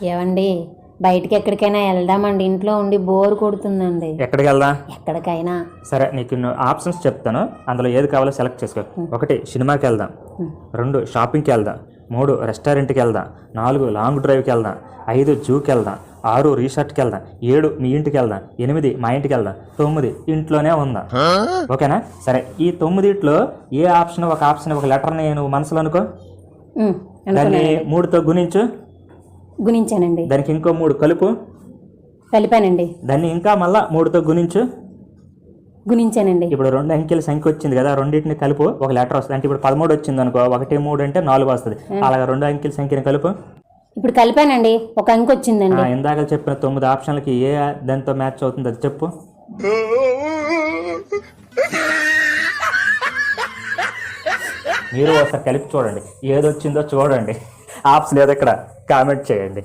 ఏవండి, బయటికి ఎక్కడికైనా వెళ్దామండి. ఇంట్లో ఉండి బోర్ కొడుతుందండి. ఎక్కడికి వెళ్దాం? ఎక్కడికైనా. సరే, నీకు ఆప్షన్స్ చెప్తాను, అందులో ఏది కావాలో సెలెక్ట్ చేసుకో. 1 సినిమాకి వెళ్దాం, 2 షాపింగ్కి వెళ్దాం, 3 రెస్టారెంట్కి వెళ్దాం, 4 లాంగ్ డ్రైవ్కి వెళ్దాం, 5 జూకి వెళ్దాం, 6 రిసార్ట్కి వెళ్దాం, 7 మీ ఇంటికి వెళ్దాం, 8 మా ఇంటికి వెళ్దాం, 9 ఇంట్లోనే ఉందాం. ఓకేనా? సరే, ఈ 9 ఏ ఆప్షన్ ఒక ఆప్షన్ ఒక లెటర్ని నువ్వు మనసులో అనుకో. దాన్ని 3తో గుణించానండి. దానికి ఇంకో 3 కలుపు. కలిపానండి. దాన్ని ఇంకా మళ్ళా 3తో గుణించానండి. ఇప్పుడు 2 అంకెల సంఖ్య వచ్చింది కదా, రెండింటిని కలుపు, ఒక లెటర్ వస్తుంది. అంటే ఇప్పుడు 13 వచ్చింది అనుకో, 1 3 అంటే 4 వస్తుంది. అలాగే 2 అంకెల సంఖ్యని కలుపు. ఇప్పుడు కలిపానండి, ఒక అంకె వచ్చిందండి. ఇందాక చెప్పిన 9 ఆప్షన్లకి ఏ దాంతో మ్యాచ్ అవుతుంది అది చెప్పు. మీరు ఒకసారి కలిపి చూడండి, ఏదొచ్చిందో చూడండి. ఆప్షన్ ఏదో ఇక్కడ కామెంట్ చేయండి.